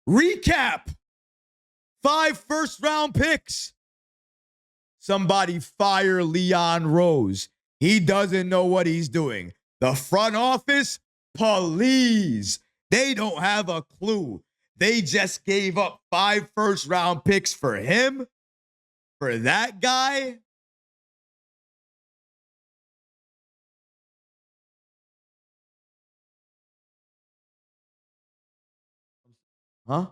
Recap. 5 first-round picks. Somebody fire Leon Rose. He doesn't know what he's doing. The front office, please. They don't have a clue. They just gave up 5 first-round picks for him? For that guy? Huh?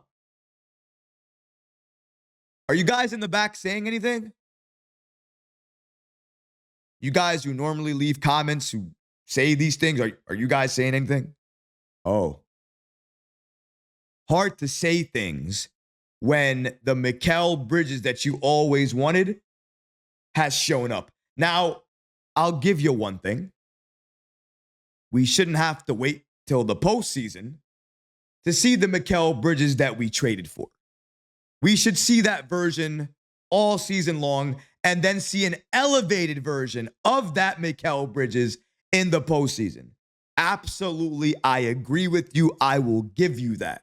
Are you guys in the back saying anything? You guys who normally leave comments, who say these things, are you guys saying anything? Oh. Hard to say things when the Mikal Bridges that you always wanted has shown up. Now, I'll give you one thing. We shouldn't have to wait till the postseason to see the Mikal Bridges that we traded for. We should see that version all season long and then see an elevated version of that Mikal Bridges in the postseason. Absolutely, I agree with you. I will give you that.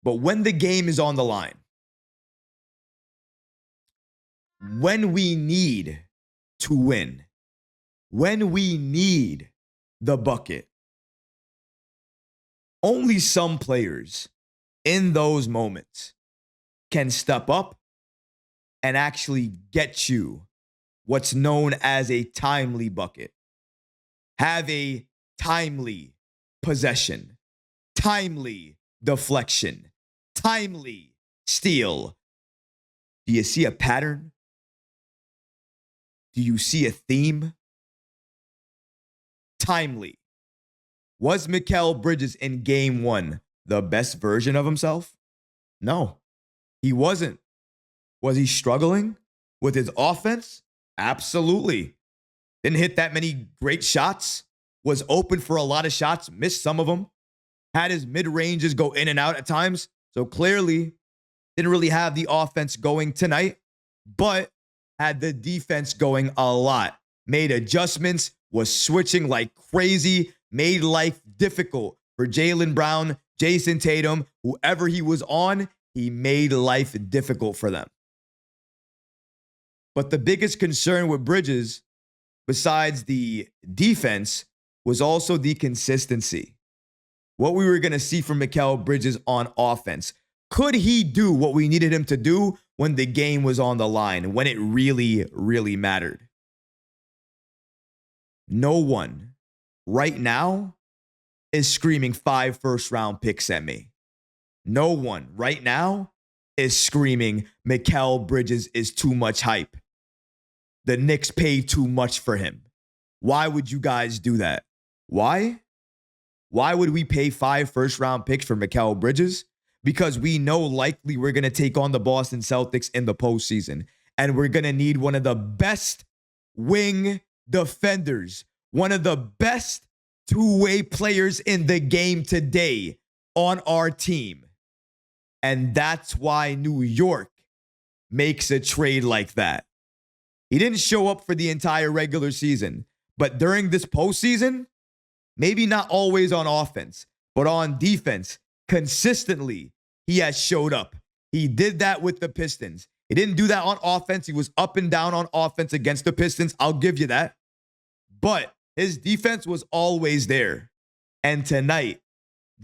But when the game is on the line, when we need to win, when we need the bucket, only some players in those moments can step up and actually get you what's known as a timely bucket. Have a timely possession, timely deflection, timely steal. Do you see a pattern? Do you see a theme? Timely. Was Mikal Bridges in game 1 the best version of himself? No, he wasn't. Was he struggling with his offense? Absolutely. Didn't hit that many great shots. Was open for a lot of shots, missed some of them. Had his mid-ranges go in and out at times. So clearly didn't really have the offense going tonight, but had the defense going a lot. Made adjustments, was switching like crazy, made life difficult for Jaylen Brown, Jason Tatum, whoever he was on, he made life difficult for them. But the biggest concern with Bridges, besides the defense, was also the consistency. What we were going to see from Mikal Bridges on offense. Could he do what we needed him to do when the game was on the line, when it really, really mattered? No one right now is screaming 5 first-round picks at me. No one right now is screaming Mikal Bridges is too much hype. The Knicks paid too much for him. Why would you guys do that? Why? Why would we pay 5 first-round picks for Mikal Bridges? Because we know likely we're going to take on the Boston Celtics in the postseason. And we're going to need one of the best wing defenders, one of the best two-way players in the game today on our team. And that's why New York makes a trade like that. He didn't show up for the entire regular season, but during this postseason, maybe not always on offense, but on defense, consistently, he has showed up. He did that with the Pistons. He didn't do that on offense. He was up and down on offense against the Pistons. I'll give you that. But his defense was always there. And tonight,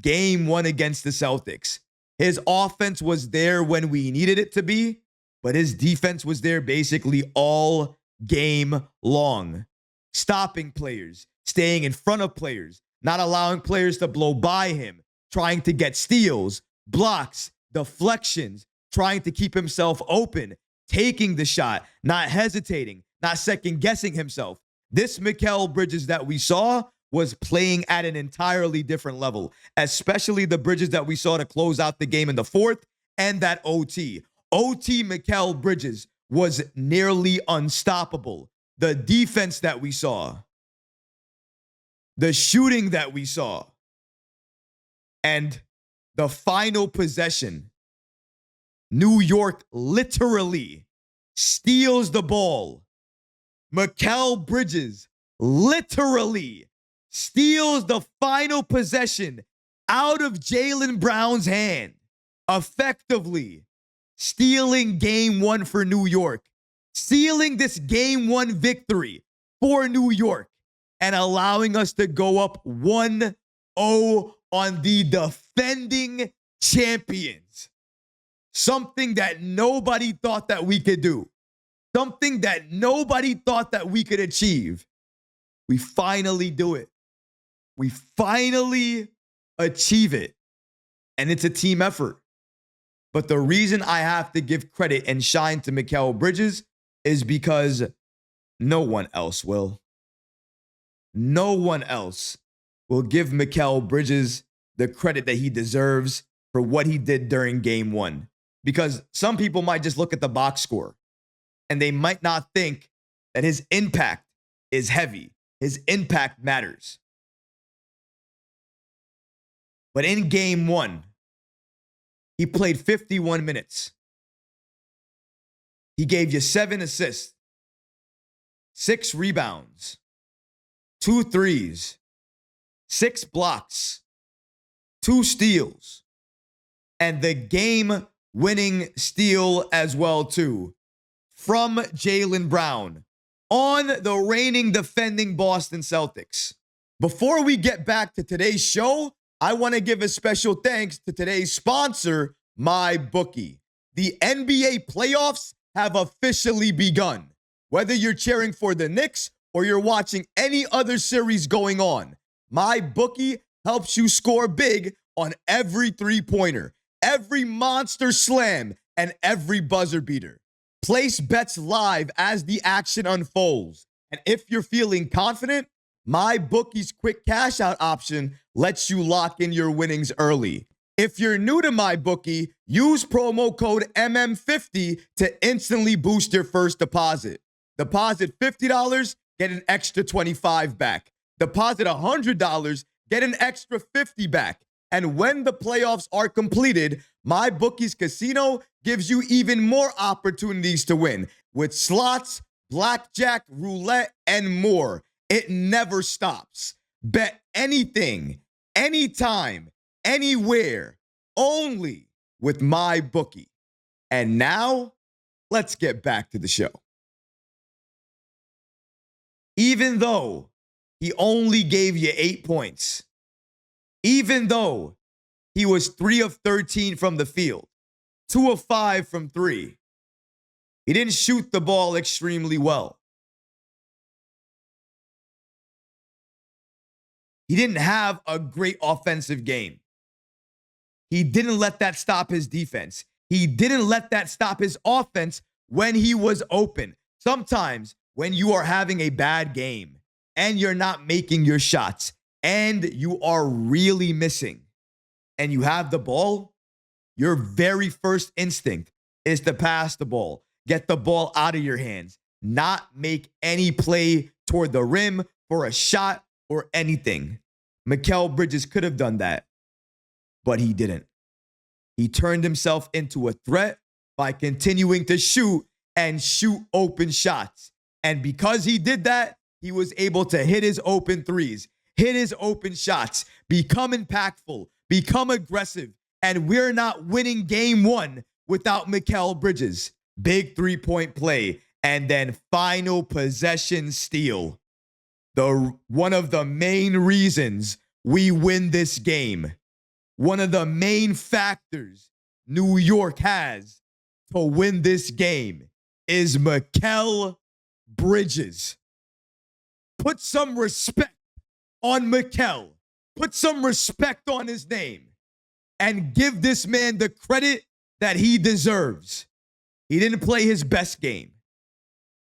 game 1 against the Celtics, his offense was there when we needed it to be, but his defense was there basically all game long. Stopping players, staying in front of players, not allowing players to blow by him, trying to get steals, blocks, deflections, trying to keep himself open, taking the shot, not hesitating, not second-guessing himself. This Mikal Bridges that we saw was playing at an entirely different level, especially the Bridges that we saw to close out the game in the 4th and that OT. OT Mikal Bridges was nearly unstoppable. The defense that we saw, the shooting that we saw, and the final possession, New York literally steals the ball. Mikal Bridges literally steals the final possession out of Jaylen Brown's hand, effectively stealing game one for New York, sealing this game one victory for New York, and allowing us to go up 1-0 on the defending champions. Something that nobody thought that we could do. Something that nobody thought that we could achieve. We finally do it. We finally achieve it. And it's a team effort. But the reason I have to give credit and shine to Mikal Bridges is because no one else will. No one else will give Mikal Bridges the credit that he deserves for what he did during game one. Because some people might just look at the box score and they might not think that his impact is heavy. His impact matters. But in game one, he played 51 minutes. He gave you 7 assists, 6 rebounds, 2 threes, 6 blocks, 2 steals, and the game-winning steal as well, too, from Jaylen Brown on the reigning defending Boston Celtics. Before we get back to today's show, I want to give a special thanks to today's sponsor, MyBookie. The NBA playoffs have officially begun. Whether you're cheering for the Knicks or you're watching any other series going on, MyBookie helps you score big on every three-pointer, every monster slam, and every buzzer beater. Place bets live as the action unfolds. And if you're feeling confident, MyBookie's quick cash out option lets you lock in your winnings early. If you're new to MyBookie, use promo code MM50 to instantly boost your first deposit. Deposit $50, get an extra $25 back. Deposit $100, get an extra $50 back. And when the playoffs are completed, MyBookie's casino gives you even more opportunities to win with slots, blackjack, roulette, and more. It never stops. Bet anything, anytime, anywhere, only with MyBookie. And now, let's get back to the show. Even though he only gave you 8 points, even though he was 3 of 13 from the field, 2 of 5 from 3, he didn't shoot the ball extremely well. He didn't have a great offensive game. He didn't let that stop his defense. He didn't let that stop his offense when he was open. Sometimes when you are having a bad game and you're not making your shots and you are really missing and you have the ball, your very first instinct is to pass the ball, get the ball out of your hands, not make any play toward the rim for a shot or anything. Mikal Bridges could have done that, but he didn't. He turned himself into a threat by continuing to shoot and shoot open shots. And because he did that, he was able to hit his open threes, hit his open shots, become impactful, become aggressive. And we're not winning game one without Mikal Bridges. Big three-point play and then final possession steal. One of the main reasons we win this game, one of the main factors New York has to win this game is Mikal Bridges. Put some respect on Mikal. Put some respect on his name and give this man the credit that he deserves. He didn't play his best game.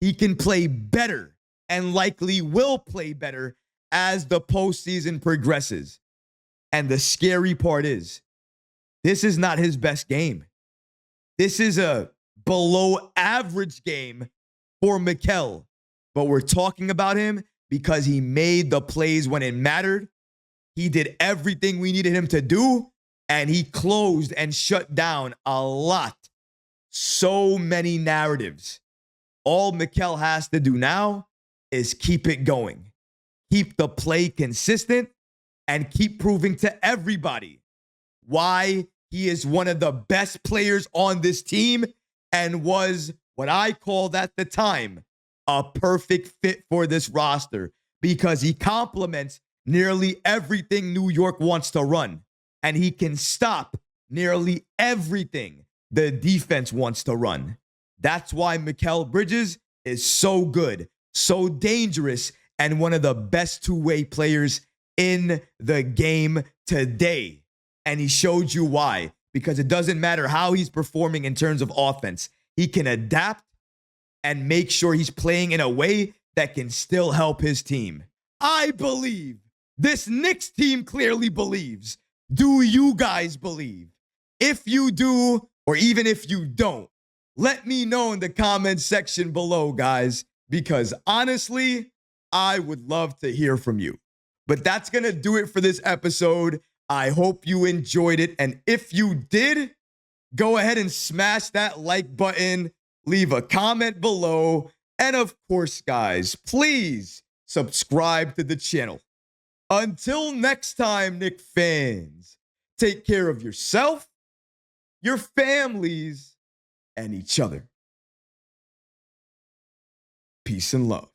He can play better and likely will play better as the postseason progresses. And the scary part is, this is not his best game. This is a below average game for Mikal. But we're talking about him because he made the plays when it mattered. He did everything we needed him to do, and he closed and shut down a lot. So many narratives. All Mikal has to do now is keep it going. Keep the play consistent and keep proving to everybody why he is one of the best players on this team and was what I called at the time a perfect fit for this roster because he complements nearly everything New York wants to run, and he can stop nearly everything the defense wants to run. That's why Mikal Bridges is so good, so dangerous, and one of the best two-way players in the game today. And he showed you why, because it doesn't matter how he's performing in terms of offense. He can adapt and make sure he's playing in a way that can still help his team. I believe. This Knicks team clearly believes. Do you guys believe? If you do, or even if you don't, let me know in the comments section below, guys, because honestly, I would love to hear from you. But that's going to do it for this episode. I hope you enjoyed it. And if you did, go ahead and smash that like button, leave a comment below, and of course, guys, please subscribe to the channel. Until next time, Knick fans, take care of yourself, your families, and each other. Peace and love.